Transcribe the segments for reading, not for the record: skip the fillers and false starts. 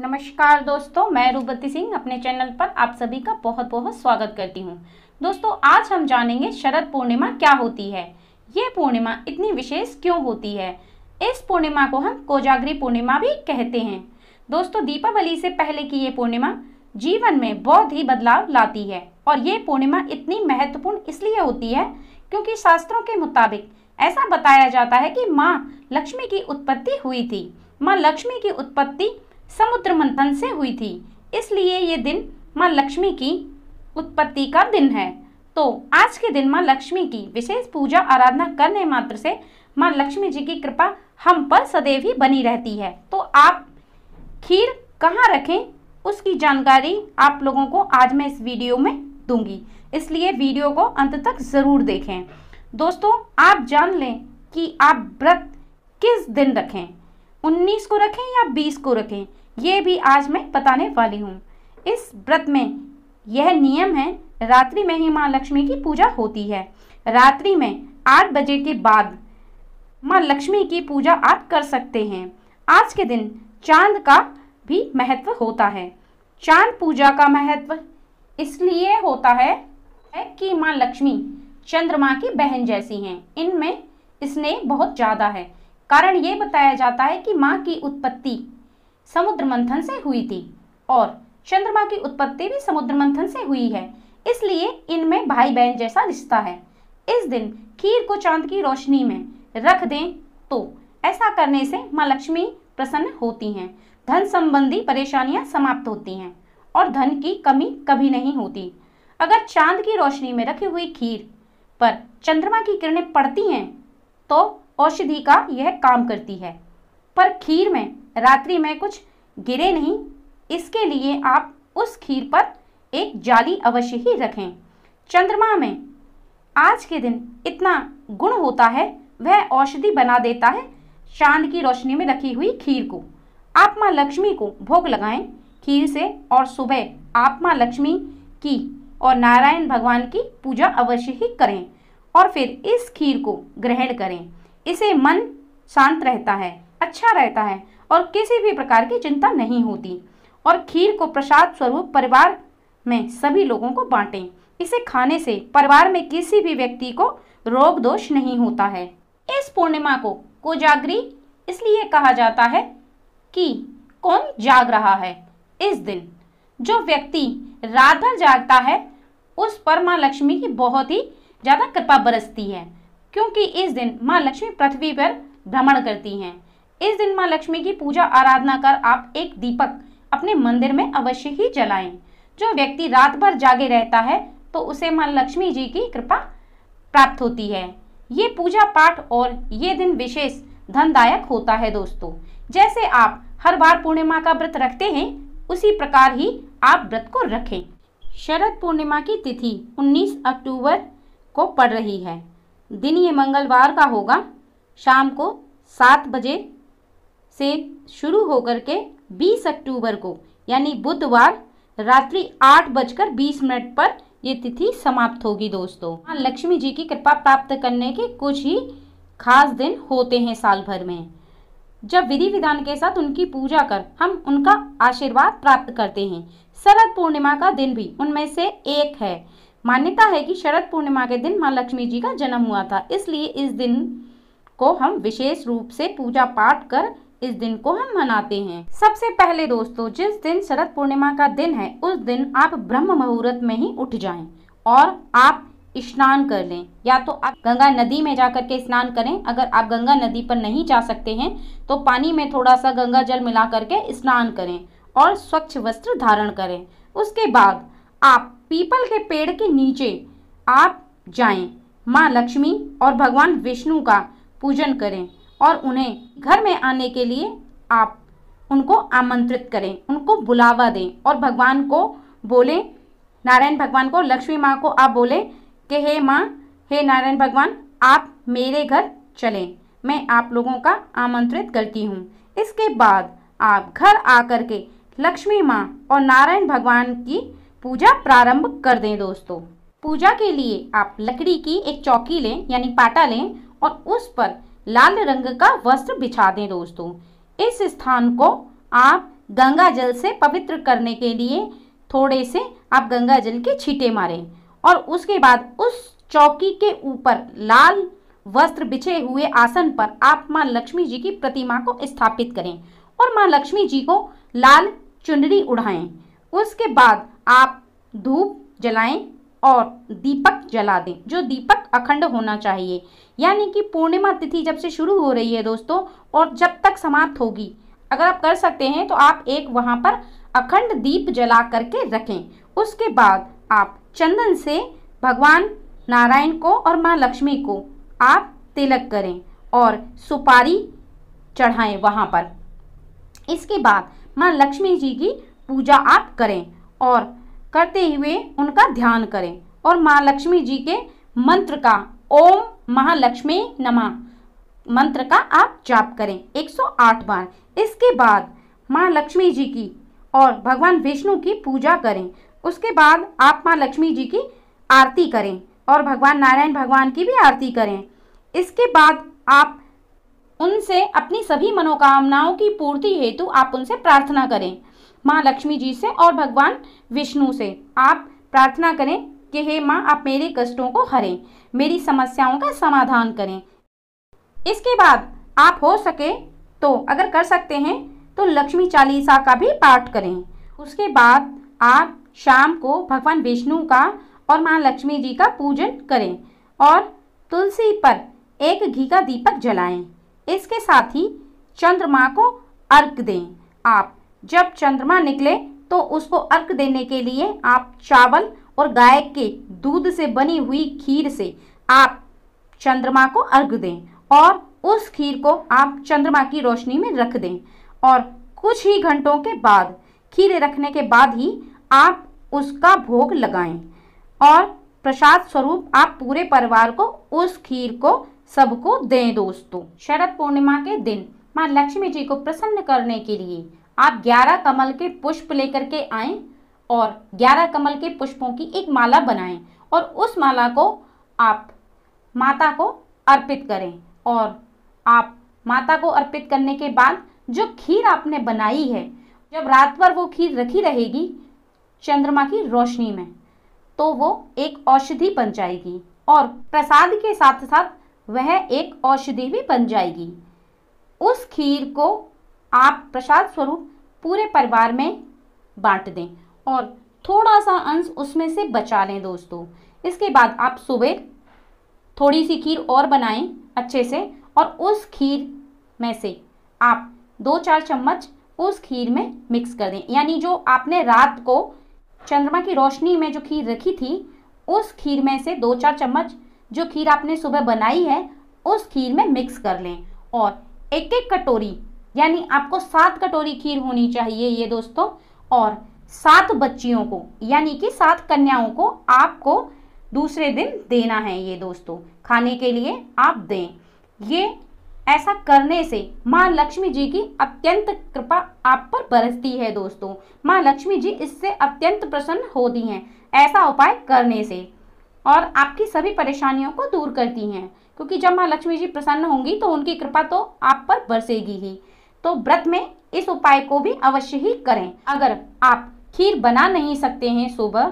नमस्कार दोस्तों, मैं रूपवती सिंह अपने चैनल पर आप सभी का बहुत बहुत स्वागत करती हूं। दोस्तों, आज हम जानेंगे शरद पूर्णिमा क्या होती है, ये पूर्णिमा इतनी विशेष क्यों होती है। इस पूर्णिमा को हम कोजागरी पूर्णिमा भी कहते हैं। दोस्तों, दीपावली से पहले की ये पूर्णिमा जीवन में बहुत ही बदलाव लाती है और ये पूर्णिमा इतनी महत्वपूर्ण इसलिए होती है क्योंकि शास्त्रों के मुताबिक ऐसा बताया जाता है कि माँ लक्ष्मी की उत्पत्ति हुई थी। माँ लक्ष्मी की उत्पत्ति समुद्र मंथन से हुई थी, इसलिए ये दिन माँ लक्ष्मी की उत्पत्ति का दिन है। तो आज के दिन माँ लक्ष्मी की विशेष पूजा आराधना करने मात्र से माँ लक्ष्मी जी की कृपा हम पर सदैव ही बनी रहती है। तो आप खीर कहाँ रखें उसकी जानकारी आप लोगों को आज मैं इस वीडियो में दूंगी, इसलिए वीडियो को अंत तक ज़रूर देखें। दोस्तों, आप जान लें कि आप व्रत किस दिन रखें, 19 को रखें या 20 को रखें, ये भी आज मैं बताने वाली हूँ। इस व्रत में यह नियम है, रात्रि में ही माँ लक्ष्मी की पूजा होती है। रात्रि में 8 बजे के बाद माँ लक्ष्मी की पूजा आप कर सकते हैं। आज के दिन चांद का भी महत्व होता है। चांद पूजा का महत्व इसलिए होता है कि माँ लक्ष्मी चंद्रमा की बहन जैसी हैं, इनमें स्नेह बहुत ज़्यादा है। कारण ये बताया जाता है कि माँ की उत्पत्ति समुद्र मंथन से हुई थी और चंद्रमा की उत्पत्ति भी समुद्र मंथन से हुई है, इसलिए इनमें भाई बहन जैसा रिश्ता है। इस दिन खीर को चांद की रोशनी में रख दें तो ऐसा करने से माँ लक्ष्मी प्रसन्न होती हैं, धन संबंधी परेशानियां समाप्त होती हैं और धन की कमी कभी नहीं होती। अगर चांद की रोशनी में रखी हुई खीर पर चंद्रमा की किरणें पड़ती हैं तो औषधि का यह काम करती है। पर खीर में रात्रि में कुछ गिरे नहीं, इसके लिए आप उस खीर पर एक जाली अवश्य ही रखें। चंद्रमा में आज के दिन इतना गुण होता है, वह औषधि बना देता है। चांद की रोशनी में रखी हुई खीर को आप माँ लक्ष्मी को भोग लगाएं खीर से, और सुबह आप माँ लक्ष्मी की और नारायण भगवान की पूजा अवश्य ही करें और फिर इस खीर को ग्रहण करें। इसे मन शांत रहता है, अच्छा रहता है और किसी भी प्रकार की चिंता नहीं होती। और खीर को प्रसाद स्वरूप परिवार में सभी लोगों को बांटें। इसे खाने से परिवार में किसी भी व्यक्ति को रोग दोष नहीं होता है। इस पूर्णिमा को कोजागरी इसलिए कहा जाता है कि कौन जाग रहा है। इस दिन जो व्यक्ति रात भर जागता है उस पर माँ लक्ष्मी की बहुत ही ज़्यादा कृपा बरसती है, क्योंकि इस दिन माँ लक्ष्मी पृथ्वी पर भ्रमण करती हैं। इस दिन माँ लक्ष्मी की पूजा आराधना कर आप एक दीपक अपने मंदिर में अवश्य ही जलाएं। जो व्यक्ति रात भर जागे रहता है तो उसे माँ लक्ष्मी जी की कृपा प्राप्त होती है। ये पूजा पाठ और ये दिन विशेष धनदायक होता है। दोस्तों, जैसे आप हर बार पूर्णिमा का व्रत रखते हैं उसी प्रकार ही आप व्रत को रखें। शरद पूर्णिमा की तिथि 19 अक्टूबर को पड़ रही है। दिन ये मंगलवार का होगा। शाम को 7 बजे से शुरू होकर के 20 अक्टूबर को यानी बुधवार रात्रि 8:20 पर ये तिथि समाप्त होगी। दोस्तों, माँ लक्ष्मी जी की कृपा प्राप्त करने के कुछ ही खास दिन होते हैं साल भर में, जब विधि विधान के साथ उनकी पूजा कर हम उनका आशीर्वाद प्राप्त करते हैं। शरद पूर्णिमा का दिन भी उनमें से एक है। मान्यता है कि शरद पूर्णिमा के दिन माँ लक्ष्मी जी का जन्म हुआ था, इसलिए इस दिन को हम विशेष रूप से पूजा पाठ कर इस दिन को हम मनाते हैं। सबसे पहले दोस्तों, जिस दिन शरद पूर्णिमा का दिन है उस दिन आप ब्रह्म मुहूर्त में ही उठ जाएं और आप स्नान कर लें। या तो आप गंगा नदी में जाकर के स्नान करें। अगर आप गंगा नदी पर नहीं जा सकते हैं तो पानी में थोड़ा सा गंगा जल मिला करके स्नान करें और स्वच्छ वस्त्र धारण करें। उसके बाद आप पीपल के पेड़ के नीचे आप जाएं, माँ लक्ष्मी और भगवान विष्णु का पूजन करें और उन्हें घर में आने के लिए आप उनको आमंत्रित करें, उनको बुलावा दें और भगवान को बोलें, नारायण भगवान को, लक्ष्मी माँ को आप बोलें कि हे माँ, हे नारायण भगवान, आप मेरे घर चलें, मैं आप लोगों का आमंत्रित करती हूँ। इसके बाद आप घर आकर के लक्ष्मी माँ और नारायण भगवान की पूजा प्रारंभ कर दें। दोस्तों, पूजा के लिए आप लकड़ी की एक चौकी लें यानी पाटा लें और उस पर लाल रंग का वस्त्र बिछा दें। दोस्तों, इस स्थान को आप गंगा जल से पवित्र करने के लिए थोड़े से आप गंगा जल के छींटे मारें और उसके बाद उस चौकी के ऊपर लाल वस्त्र बिछे हुए आसन पर आप माँ लक्ष्मी जी की प्रतिमा को स्थापित करें और माँ लक्ष्मी जी को लाल चुनरी उड़ाएं। उसके बाद आप धूप जलाएं और दीपक जला दें, जो दीपक अखंड होना चाहिए। यानी कि पूर्णिमा तिथि जब से शुरू हो रही है दोस्तों और जब तक समाप्त होगी, अगर आप कर सकते हैं तो आप एक वहाँ पर अखंड दीप जला करके रखें। उसके बाद आप चंदन से भगवान नारायण को और माँ लक्ष्मी को आप तिलक करें और सुपारी चढ़ाएं वहाँ पर। इसके बाद माँ लक्ष्मी जी की पूजा आप करें और करते हुए उनका ध्यान करें और माँ लक्ष्मी जी के मंत्र का ओम महालक्ष्मी नमः मंत्र का आप जाप करें 108 बार। इसके बाद माँ लक्ष्मी जी की और भगवान विष्णु की पूजा करें। उसके बाद आप माँ लक्ष्मी जी की आरती करें और भगवान नारायण भगवान की भी आरती करें। इसके बाद आप उनसे अपनी सभी मनोकामनाओं की पूर्ति हेतु आप उनसे प्रार्थना करें। माँ लक्ष्मी जी से और भगवान विष्णु से आप प्रार्थना करें कि हे माँ, आप मेरे कष्टों को हरें, मेरी समस्याओं का समाधान करें। इसके बाद आप हो सके तो अगर कर सकते हैं तो लक्ष्मी चालीसा का भी पाठ करें। उसके बाद आप शाम को भगवान विष्णु का और माँ लक्ष्मी जी का पूजन करें और तुलसी पर एक घी का दीपक जलाएं। इसके साथ ही चंद्रमा को अर्घ दें। आप जब चंद्रमा निकले तो उसको अर्घ देने के लिए आप चावल और गाय के दूध से बनी हुई खीर से आप चंद्रमा को अर्घ दें और उस खीर को आप चंद्रमा की रोशनी में रख दें और कुछ ही घंटों के बाद, खीर रखने के बाद ही आप उसका भोग लगाएं और प्रसाद स्वरूप आप पूरे परिवार को उस खीर को सबको दें। दोस्तों, शरद पूर्णिमा के दिन माँ लक्ष्मी जी को प्रसन्न करने के लिए आप 11 कमल के पुष्प लेकर के आएं और 11 कमल के पुष्पों की एक माला बनाएं और उस माला को आप माता को अर्पित करें और आप माता को अर्पित करने के बाद जो खीर आपने बनाई है, जब रात भर वो खीर रखी रहेगी चंद्रमा की रोशनी में, तो वो एक औषधि बन जाएगी और प्रसाद के साथ साथ वह एक औषधि भी बन जाएगी। उस खीर को आप प्रसाद स्वरूप पूरे परिवार में बांट दें और थोड़ा सा अंश उसमें से बचा लें। दोस्तों, इसके बाद आप सुबह थोड़ी सी खीर और बनाएं अच्छे से और उस खीर में से आप 2-4 चम्मच उस खीर में मिक्स कर दें। यानी जो आपने रात को चंद्रमा की रोशनी में जो खीर रखी थी, उस खीर में से 2-4 चम्मच जो खीर आपने सुबह बनाई है उस खीर में मिक्स कर लें और एक एक कटोरी, यानी आपको 7 कटोरी खीर होनी चाहिए ये दोस्तों, और 7 बच्चियों को यानी कि 7 कन्याओं को आपको दूसरे दिन देना है। ये दोस्तों खाने के लिए आप दें। ये ऐसा करने से माँ लक्ष्मी जी की अत्यंत कृपा आप पर बरसती है। दोस्तों, माँ लक्ष्मी जी इससे अत्यंत प्रसन्न होती हैं ऐसा उपाय करने से और आपकी सभी परेशानियों को दूर करती हैं, क्योंकि जब माँ लक्ष्मी जी प्रसन्न होंगी तो उनकी कृपा तो आप पर बरसेगी ही। तो व्रत में इस उपाय को भी अवश्य ही करें। अगर आप खीर बना नहीं सकते हैं सुबह,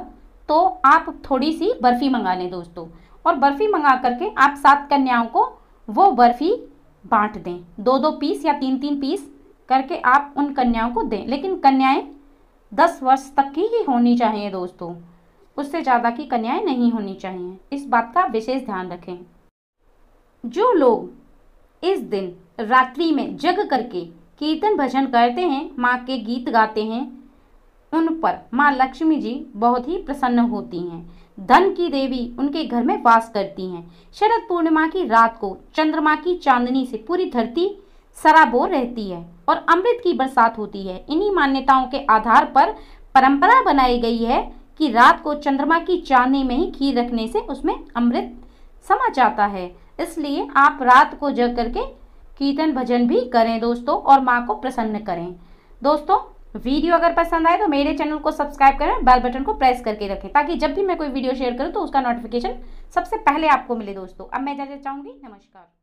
तो आप थोड़ी सी बर्फ़ी मंगा लें दोस्तों, और बर्फ़ी मंगा करके आप 7 कन्याओं को वो बर्फ़ी बांट दें। 2-2 पीस या 3-3 पीस करके आप उन कन्याओं को दें, लेकिन कन्याएं 10 वर्ष तक की ही होनी चाहिए दोस्तों, उससे ज़्यादा की कन्याएं नहीं होनी चाहिए। इस बात का विशेष ध्यान रखें। जो लोग इस दिन रात्रि में जग करके कीर्तन भजन करते हैं, माँ के गीत गाते हैं, उन पर माँ लक्ष्मी जी बहुत ही प्रसन्न होती हैं। धन की देवी उनके घर में वास करती हैं। शरद पूर्णिमा की रात को चंद्रमा की चांदनी से पूरी धरती सराबोर रहती है और अमृत की बरसात होती है। इन्हीं मान्यताओं के आधार पर परंपरा बनाई गई है कि रात को चंद्रमा की चांदनी में ही खीर रखने से उसमें अमृत समा जाता है। इसलिए आप रात को जग करके कीर्तन भजन भी करें दोस्तों, और माँ को प्रसन्न करें। दोस्तों, वीडियो अगर पसंद आए तो मेरे चैनल को सब्सक्राइब करें, बेल बटन को प्रेस करके रखें, ताकि जब भी मैं कोई वीडियो शेयर करूं तो उसका नोटिफिकेशन सबसे पहले आपको मिले। दोस्तों, अब मैं इजाजत चाहूँगी। नमस्कार।